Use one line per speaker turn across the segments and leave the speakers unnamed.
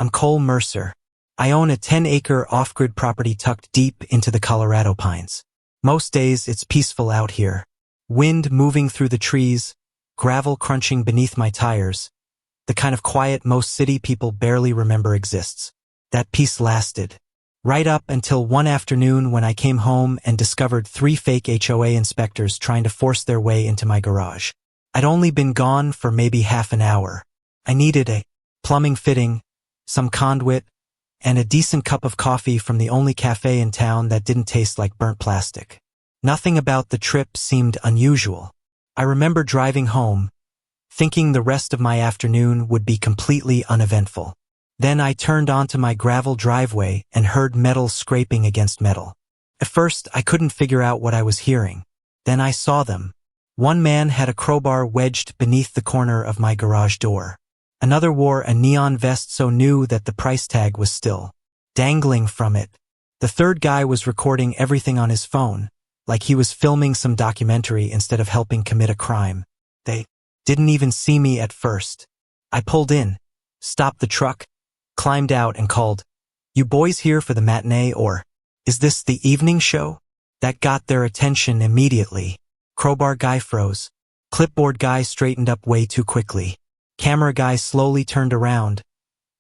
I'm Cole Mercer. I own a 10-acre off-grid property tucked deep into the Colorado pines. Most days it's peaceful out here. Wind moving through the trees, gravel crunching beneath my tires. The kind of quiet most city people barely remember exists. That peace lasted. Right up until one afternoon when I came home and discovered 3 fake HOA inspectors trying to force their way into my garage. I'd only been gone for maybe half an hour. I needed a plumbing fitting, some conduit, and a decent cup of coffee from the only cafe in town that didn't taste like burnt plastic. Nothing about the trip seemed unusual. I remember driving home, thinking the rest of my afternoon would be completely uneventful. Then I turned onto my gravel driveway and heard metal scraping against metal. At first, I couldn't figure out what I was hearing. Then I saw them. One man had a crowbar wedged beneath the corner of my garage door. Another wore a neon vest so new that the price tag was still dangling from it. The third guy was recording everything on his phone, like he was filming some documentary instead of helping commit a crime. They didn't even see me at first. I pulled in, stopped the truck, climbed out and called, "You boys here for the matinee or is this the evening show?" That got their attention immediately. Crowbar guy froze. Clipboard guy straightened up way too quickly. Camera guy slowly turned around,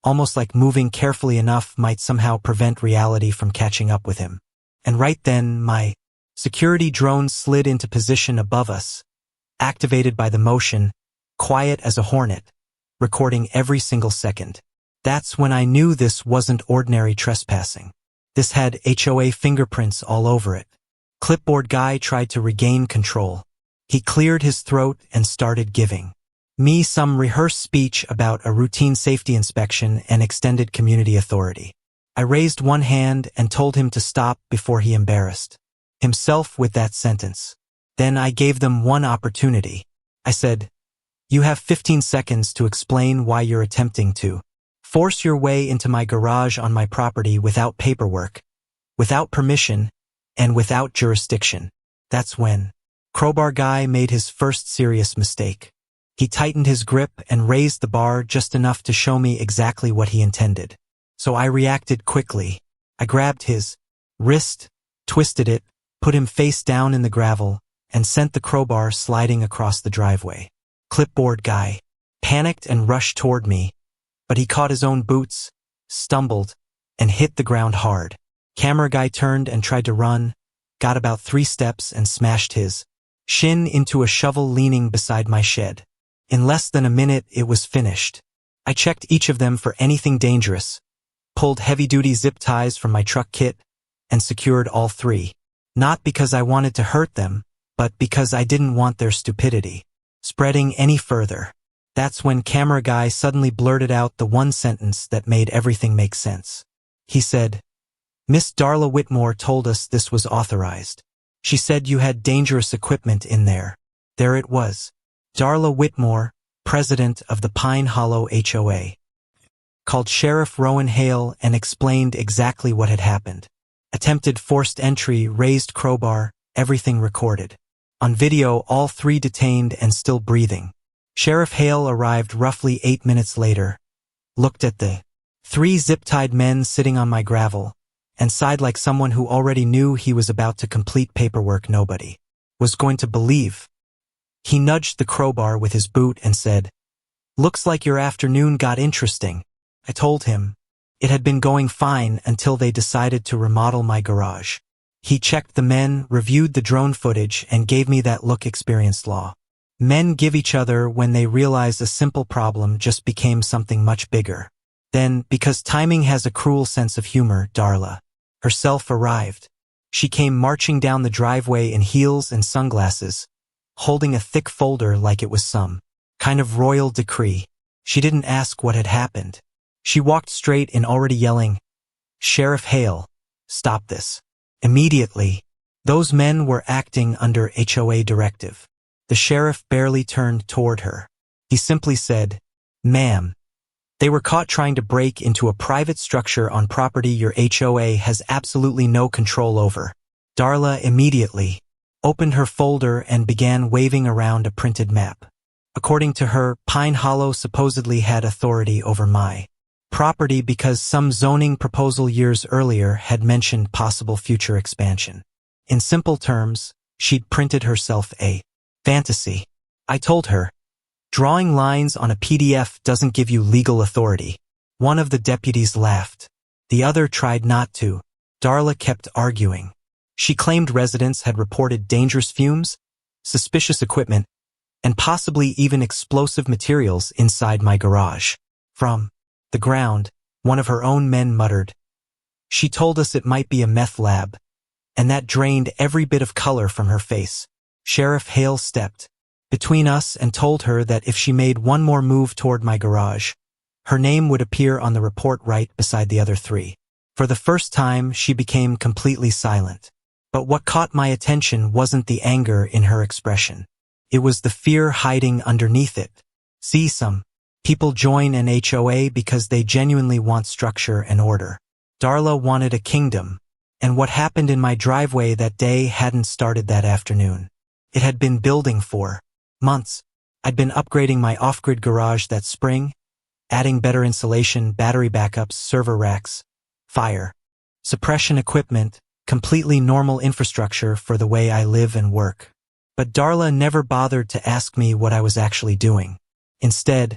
almost like moving carefully enough might somehow prevent reality from catching up with him. And right then, my security drone slid into position above us, activated by the motion, quiet as a hornet, recording every single second. That's when I knew this wasn't ordinary trespassing. This had HOA fingerprints all over it. Clipboard guy tried to regain control. He cleared his throat and started giving me some rehearsed speech about a routine safety inspection and extended community authority. I raised one hand and told him to stop before he embarrassed himself with that sentence. Then I gave them one opportunity. I said, "You have 15 seconds to explain why you're attempting to force your way into my garage on my property without paperwork, without permission, and without jurisdiction." That's when crowbar guy made his first serious mistake. He tightened his grip and raised the bar just enough to show me exactly what he intended. So I reacted quickly. I grabbed his wrist, twisted it, put him face down in the gravel, and sent the crowbar sliding across the driveway. Clipboard guy panicked and rushed toward me, but he caught his own boots, stumbled, and hit the ground hard. Camera guy turned and tried to run, got about 3 steps and smashed his shin into a shovel leaning beside my shed. In less than a minute, it was finished. I checked each of them for anything dangerous, pulled heavy-duty zip ties from my truck kit, and secured all 3. Not because I wanted to hurt them, but because I didn't want their stupidity spreading any further. That's when camera guy suddenly blurted out the one sentence that made everything make sense. He said, "Miss Darla Whitmore told us this was authorized. She said you had dangerous equipment in there." There it was. Darla Whitmore, president of the Pine Hollow HOA, called Sheriff Rowan Hale and explained exactly what had happened. Attempted forced entry, raised crowbar, everything recorded. On video, all 3 detained and still breathing. Sheriff Hale arrived roughly 8 minutes later, looked at the 3 zip-tied men sitting on my gravel, and sighed like someone who already knew he was about to complete paperwork nobody was going to believe. He nudged the crowbar with his boot and said, "Looks like your afternoon got interesting." I told him it had been going fine until they decided to remodel my garage. He checked the men, reviewed the drone footage, and gave me that look experienced law men give each other when they realize a simple problem just became something much bigger. Then, because timing has a cruel sense of humor, Darla herself arrived. She came marching down the driveway in heels and sunglasses, holding a thick folder like it was some kind of royal decree. She didn't ask what had happened. She walked straight in, already yelling, "Sheriff Hale, stop this." Immediately, those men were acting under HOA directive. The sheriff barely turned toward her. He simply said, "Ma'am, they were caught trying to break into a private structure on property your HOA has absolutely no control over." Darla immediately opened her folder and began waving around a printed map. According to her, Pine Hollow supposedly had authority over my property because some zoning proposal years earlier had mentioned possible future expansion. In simple terms, she'd printed herself a fantasy. I told her, drawing lines on a PDF doesn't give you legal authority. One of the deputies laughed. The other tried not to. Darla kept arguing. She claimed residents had reported dangerous fumes, suspicious equipment, and possibly even explosive materials inside my garage. From the ground, one of her own men muttered. She told us it might be a meth lab, and that drained every bit of color from her face. Sheriff Hale stepped between us and told her that if she made one more move toward my garage, her name would appear on the report right beside the other three. For the first time, she became completely silent. But what caught my attention wasn't the anger in her expression. It was the fear hiding underneath it. See, some people join an HOA because they genuinely want structure and order. Darla wanted a kingdom, and what happened in my driveway that day hadn't started that afternoon. It had been building for months. I'd been upgrading my off-grid garage that spring, adding better insulation, battery backups, server racks, fire suppression equipment, completely normal infrastructure for the way I live and work. But Darla never bothered to ask me what I was actually doing. Instead,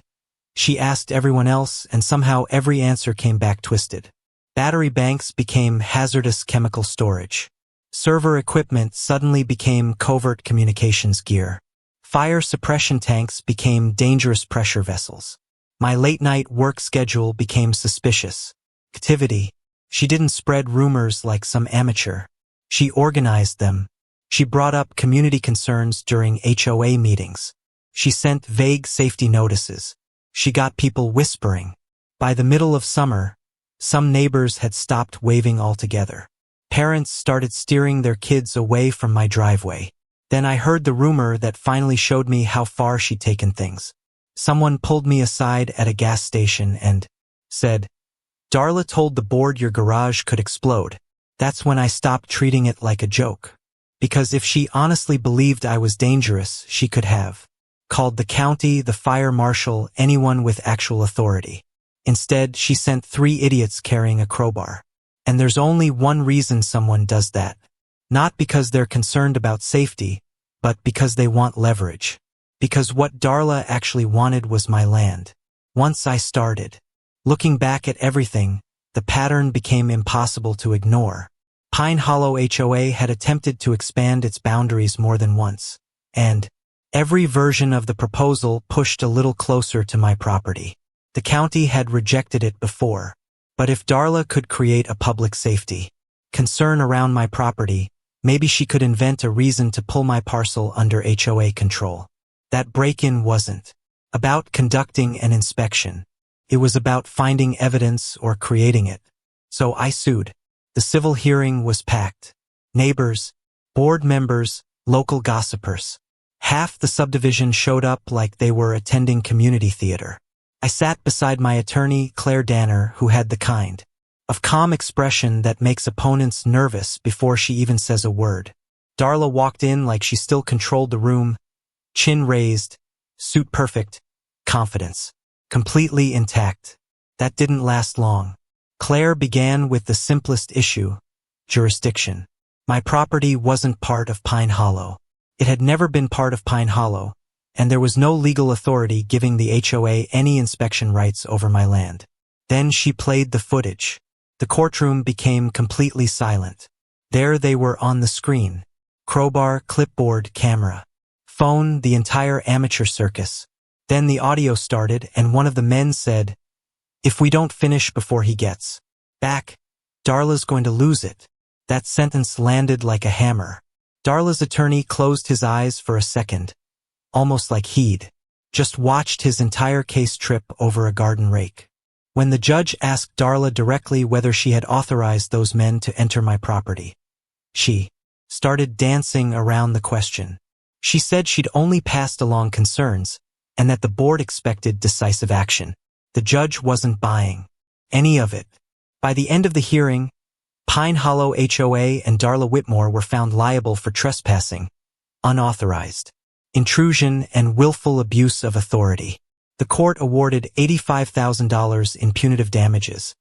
she asked everyone else, and somehow every answer came back twisted. Battery banks became hazardous chemical storage. Server equipment suddenly became covert communications gear. Fire suppression tanks became dangerous pressure vessels. My late-night work schedule became suspicious. Activity. She didn't spread rumors like some amateur. She organized them. She brought up community concerns during HOA meetings. She sent vague safety notices. She got people whispering. By the middle of summer, some neighbors had stopped waving altogether. Parents started steering their kids away from my driveway. Then I heard the rumor that finally showed me how far she'd taken things. Someone pulled me aside at a gas station and said, "Darla told the board your garage could explode." That's when I stopped treating it like a joke. Because if she honestly believed I was dangerous, she could have called the county, the fire marshal, anyone with actual authority. Instead, she sent 3 idiots carrying a crowbar. And there's only one reason someone does that. Not because they're concerned about safety, but because they want leverage. Because what Darla actually wanted was my land. Once I started looking back at everything, the pattern became impossible to ignore. Pine Hollow HOA had attempted to expand its boundaries more than once, and every version of the proposal pushed a little closer to my property. The county had rejected it before, but if Darla could create a public safety concern around my property, maybe she could invent a reason to pull my parcel under HOA control. That break-in wasn't about conducting an inspection. It was about finding evidence or creating it. So I sued. The civil hearing was packed. Neighbors, board members, local gossipers. Half the subdivision showed up like they were attending community theater. I sat beside my attorney, Claire Danner, who had the kind of calm expression that makes opponents nervous before she even says a word. Darla walked in like she still controlled the room, chin raised, suit perfect, confidence completely intact. That didn't last long. Claire began with the simplest issue, jurisdiction. My property wasn't part of Pine Hollow. It had never been part of Pine Hollow, and there was no legal authority giving the HOA any inspection rights over my land. Then she played the footage. The courtroom became completely silent. There they were on the screen. Crowbar, clipboard, camera, phone, the entire amateur circus. Then the audio started and one of the men said, "If we don't finish before he gets back, Darla's going to lose it." That sentence landed like a hammer. Darla's attorney closed his eyes for a second, almost like he'd just watched his entire case trip over a garden rake. When the judge asked Darla directly whether she had authorized those men to enter my property, she started dancing around the question. She said she'd only passed along concerns, and that the board expected decisive action. The judge wasn't buying any of it. By the end of the hearing, Pine Hollow HOA and Darla Whitmore were found liable for trespassing, unauthorized intrusion, and willful abuse of authority. The court awarded $85,000 in punitive damages,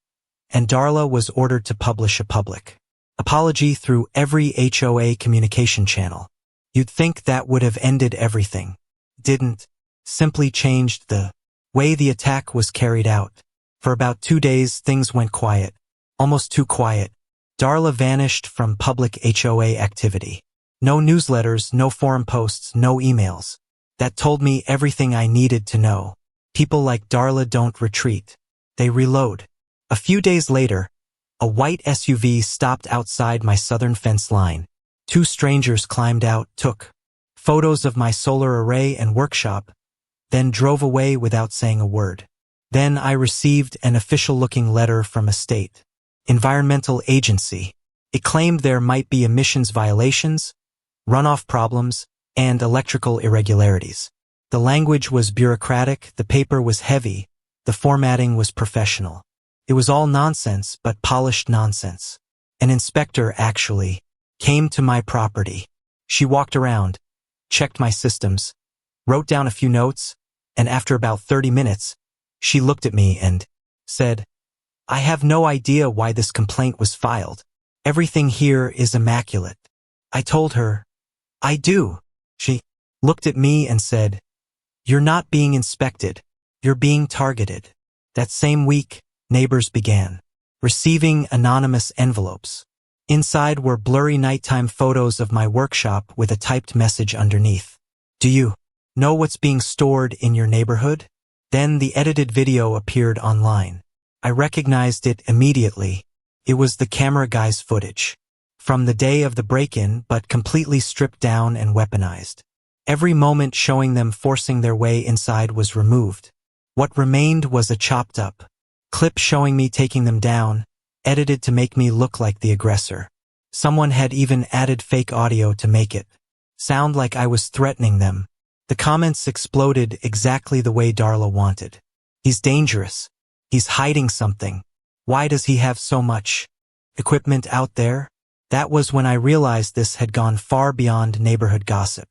and Darla was ordered to publish a public apology through every HOA communication channel. You'd think that would have ended everything. Didn't. Simply changed the way the attack was carried out. For about 2 days, things went quiet. Almost too quiet. Darla vanished from public HOA activity. No newsletters, no forum posts, no emails. That told me everything I needed to know. People like Darla don't retreat. They reload. A few days later, a white SUV stopped outside my southern fence line. 2 strangers climbed out, took photos of my solar array and workshop, then drove away without saying a word. Then I received an official-looking letter from a state environmental agency. It claimed there might be emissions violations, runoff problems, and electrical irregularities. The language was bureaucratic, the paper was heavy, the formatting was professional. It was all nonsense, but polished nonsense. An inspector, actually, came to my property. She walked around, checked my systems, wrote down a few notes, and after about 30 minutes, she looked at me and said, "I have no idea why this complaint was filed. Everything here is immaculate." I told her, "I do." She looked at me and said, "You're not being inspected. You're being targeted." That same week, neighbors began receiving anonymous envelopes. Inside were blurry nighttime photos of my workshop with a typed message underneath. "Do you know what's being stored in your neighborhood?" Then the edited video appeared online. I recognized it immediately. It was the camera guy's footage from the day of the break-in, but completely stripped down and weaponized. Every moment showing them forcing their way inside was removed. What remained was a chopped-up clip showing me taking them down, edited to make me look like the aggressor. Someone had even added fake audio to make it sound like I was threatening them. The comments exploded exactly the way Darla wanted. "He's dangerous. He's hiding something. Why does he have so much equipment out there?" That was when I realized this had gone far beyond neighborhood gossip.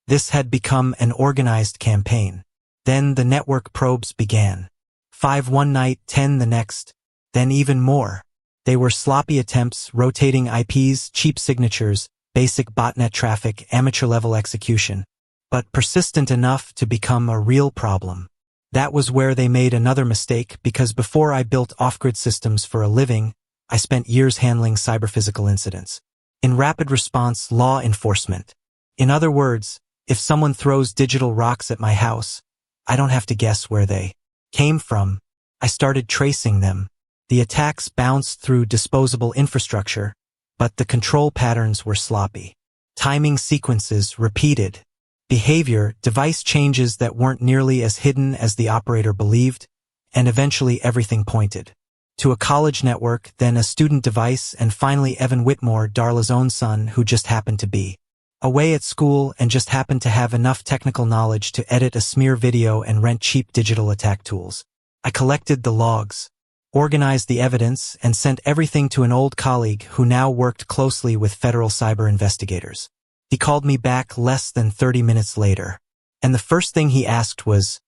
This had become an organized campaign. Then the network probes began. 5 one night, 10 the next, then even more. They were sloppy attempts, rotating IPs, cheap signatures, basic botnet traffic, amateur-level execution, but persistent enough to become a real problem. That was where they made another mistake, because before I built off-grid systems for a living, I spent years handling cyber-physical incidents. In rapid response law enforcement. In other words, if someone throws digital rocks at my house, I don't have to guess where they came from. I started tracing them. The attacks bounced through disposable infrastructure, but the control patterns were sloppy. Timing sequences repeated. Behavior, device changes that weren't nearly as hidden as the operator believed, and eventually everything pointed to a college network, then a student device, and finally Evan Whitmore, Darla's own son, who just happened to be away at school and just happened to have enough technical knowledge to edit a smear video and rent cheap digital attack tools. I collected the logs, organized the evidence, and sent everything to an old colleague who now worked closely with federal cyber investigators. He called me back less than 30 minutes later, and the first thing he asked was,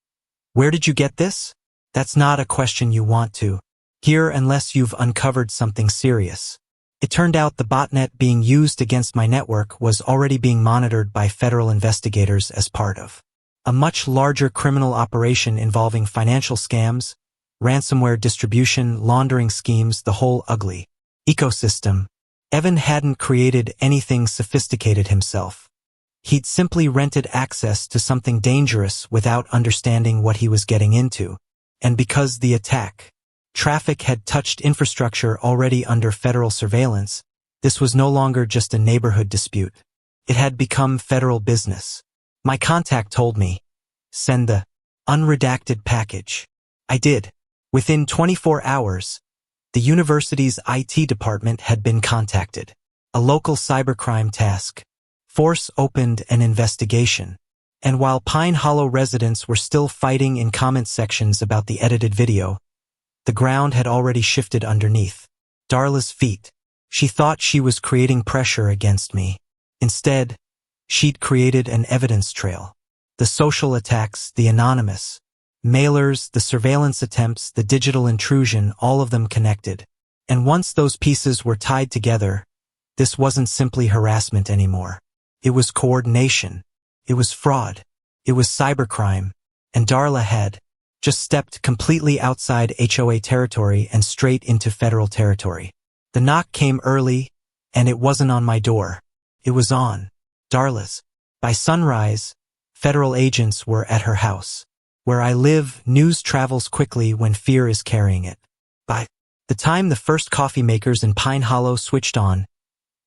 "Where did you get this?" That's not a question you want to hear unless you've uncovered something serious. It turned out the botnet being used against my network was already being monitored by federal investigators as part of a much larger criminal operation involving financial scams, ransomware distribution, laundering schemes, the whole ugly ecosystem. Evan hadn't created anything sophisticated himself. He'd simply rented access to something dangerous without understanding what he was getting into. And because the attack traffic had touched infrastructure already under federal surveillance, this was no longer just a neighborhood dispute. It had become federal business. My contact told me, "Send the unredacted package." I did. Within 24 hours, the university's IT department had been contacted. A local cybercrime task force opened an investigation. And while Pine Hollow residents were still fighting in comment sections about the edited video, the ground had already shifted underneath Darla's feet. She thought she was creating pressure against me. Instead, she'd created an evidence trail. The social attacks, the anonymous Mailers, the surveillance attempts, the digital intrusion, all of them connected. And once those pieces were tied together, this wasn't simply harassment anymore. It was coordination. It was fraud. It was cybercrime. And Darla had just stepped completely outside HOA territory and straight into federal territory. The knock came early, and it wasn't on my door. It was on Darla's. By sunrise, federal agents were at her house. Where I live, news travels quickly when fear is carrying it. By the time the first coffee makers in Pine Hollow switched on,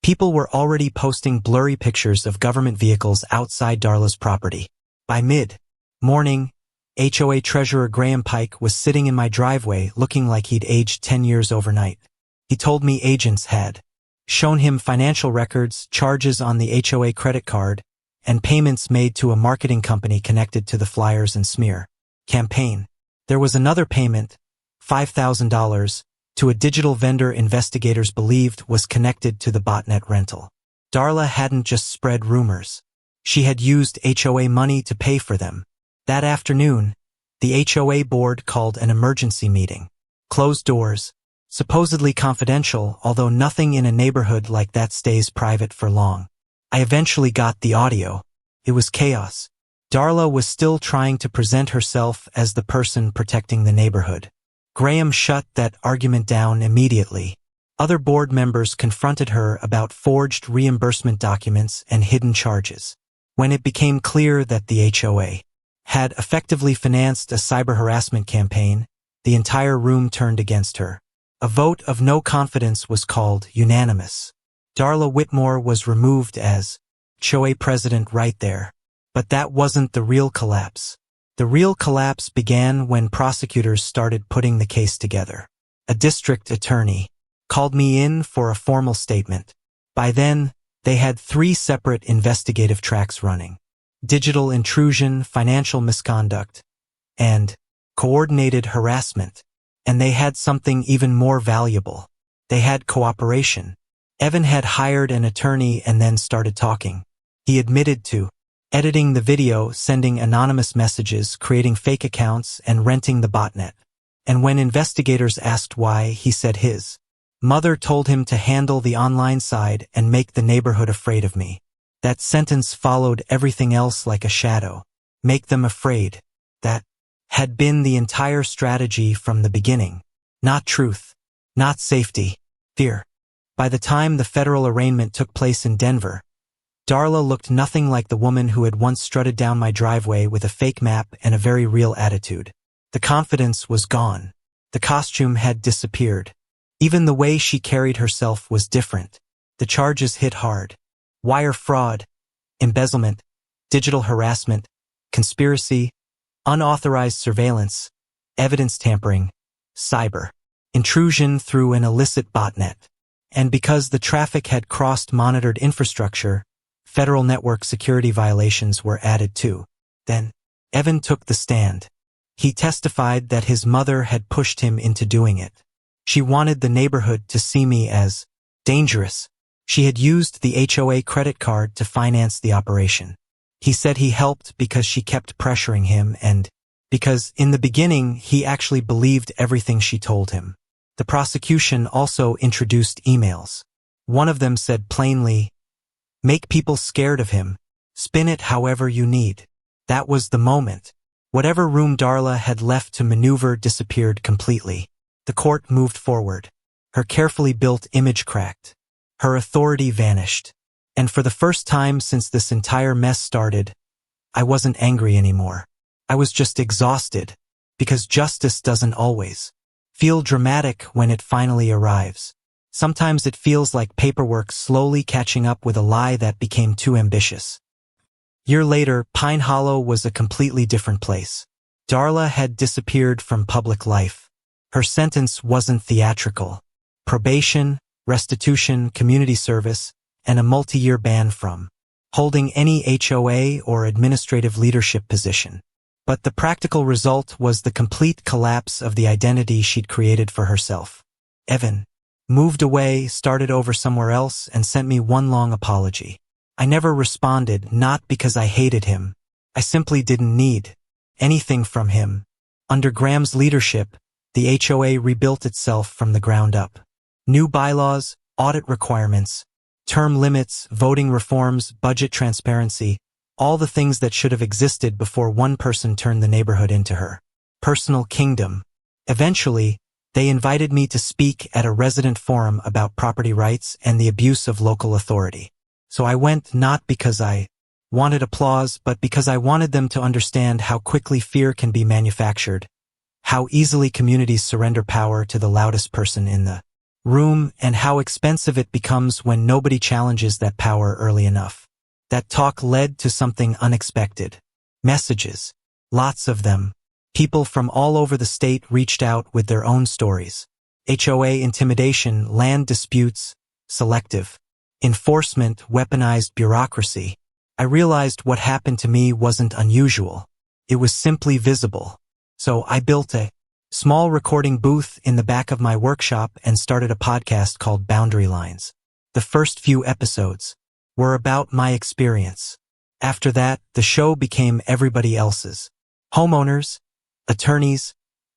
people were already posting blurry pictures of government vehicles outside Darla's property. By mid-morning, HOA Treasurer Graham Pike was sitting in my driveway looking like he'd aged 10 years overnight. He told me agents had shown him financial records, charges on the HOA credit card, and payments made to a marketing company connected to the flyers and smear campaign. There was another payment, $5,000, to a digital vendor investigators believed was connected to the botnet rental. Darla hadn't just spread rumors. She had used HOA money to pay for them. That afternoon, the HOA board called an emergency meeting. Closed doors, supposedly confidential, although nothing in a neighborhood like that stays private for long. I eventually got the audio. It was chaos. Darla was still trying to present herself as the person protecting the neighborhood. Graham shut that argument down immediately. Other board members confronted her about forged reimbursement documents and hidden charges. When it became clear that the HOA had effectively financed a cyber harassment campaign, the entire room turned against her. A vote of no confidence was called unanimous. Darla Whitmore was removed as HOA president right there. But that wasn't the real collapse. The real collapse began when prosecutors started putting the case together. A district attorney called me in for a formal statement. By then, they had 3 separate investigative tracks running: digital intrusion, financial misconduct, and coordinated harassment. And they had something even more valuable. They had cooperation. Evan had hired an attorney and then started talking. He admitted to editing the video, sending anonymous messages, creating fake accounts, and renting the botnet. And when investigators asked why, he said his mother told him to handle the online side and make the neighborhood afraid of me. That sentence followed everything else like a shadow. Make them afraid. That had been the entire strategy from the beginning. Not truth. Not safety. Fear. By the time the federal arraignment took place in Denver, Darla looked nothing like the woman who had once strutted down my driveway with a fake map and a very real attitude. The confidence was gone. The costume had disappeared. Even the way she carried herself was different. The charges hit hard. Wire fraud, embezzlement, digital harassment, conspiracy, unauthorized surveillance, evidence tampering, cyber intrusion through an illicit botnet. And because the traffic had crossed monitored infrastructure, federal network security violations were added too. Then, Evan took the stand. He testified that his mother had pushed him into doing it. She wanted the neighborhood to see me as dangerous. She had used the HOA credit card to finance the operation. He said he helped because she kept pressuring him and because, in the beginning, he actually believed everything she told him. The prosecution also introduced emails. One of them said plainly, "Make people scared of him. Spin it however you need." That was the moment. Whatever room Darla had left to maneuver disappeared completely. The court moved forward. Her carefully built image cracked. Her authority vanished. And for the first time since this entire mess started, I wasn't angry anymore. I was just exhausted, because justice doesn't always feel dramatic when it finally arrives. Sometimes it feels like paperwork slowly catching up with a lie that became too ambitious. Year later, Pine Hollow was a completely different place. Darla had disappeared from public life. Her sentence wasn't theatrical. Probation, restitution, community service, and a multi-year ban from holding any HOA or administrative leadership position. But the practical result was the complete collapse of the identity she'd created for herself. Evan moved away, started over somewhere else, and sent me one long apology. I never responded, not because I hated him. I simply didn't need anything from him. Under Graham's leadership, the HOA rebuilt itself from the ground up. New bylaws, audit requirements, term limits, voting reforms, budget transparency, all the things that should have existed before one person turned the neighborhood into her personal kingdom. Eventually, they invited me to speak at a resident forum about property rights and the abuse of local authority. So I went not because I wanted applause, but because I wanted them to understand how quickly fear can be manufactured, how easily communities surrender power to the loudest person in the room, and how expensive it becomes when nobody challenges that power early enough. That talk led to something unexpected. Messages. Lots of them. People from all over the state reached out with their own stories. HOA intimidation, land disputes, selective enforcement, weaponized bureaucracy. I realized what happened to me wasn't unusual. It was simply visible. So I built a small recording booth in the back of my workshop and started a podcast called Boundary Lines. The first few episodes were about my experience. After that, the show became everybody else's. Homeowners, attorneys,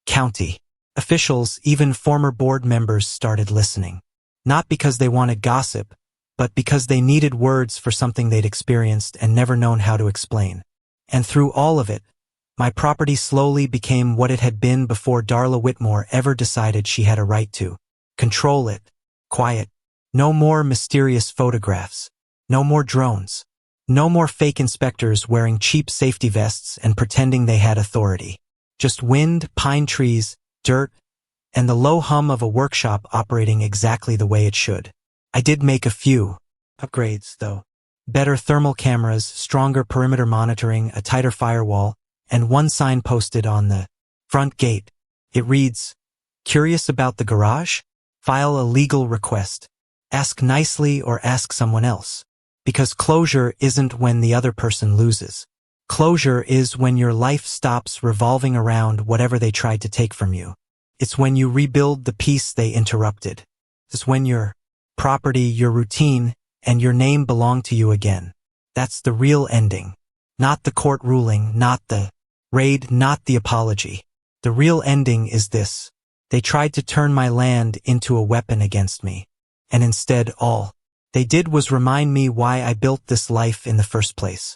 county officials, even former board members started listening. Not because they wanted gossip, but because they needed words for something they'd experienced and never known how to explain. And through all of it, my property slowly became what it had been before Darla Whitmore ever decided she had a right to control it. Quiet. No more mysterious photographs. No more drones. No more fake inspectors wearing cheap safety vests and pretending they had authority. Just wind, pine trees, dirt, and the low hum of a workshop operating exactly the way it should. I did make a few upgrades, though. Better thermal cameras, stronger perimeter monitoring, a tighter firewall, and one sign posted on the front gate. It reads, "Curious about the garage? File a legal request. Ask nicely or ask someone else." Because closure isn't when the other person loses. Closure is when your life stops revolving around whatever they tried to take from you. It's when you rebuild the piece they interrupted. It's when your property, your routine, and your name belong to you again. That's the real ending. Not the court ruling, not the raid, not the apology. The real ending is this. They tried to turn my land into a weapon against me. And instead all they did was remind me why I built this life in the first place.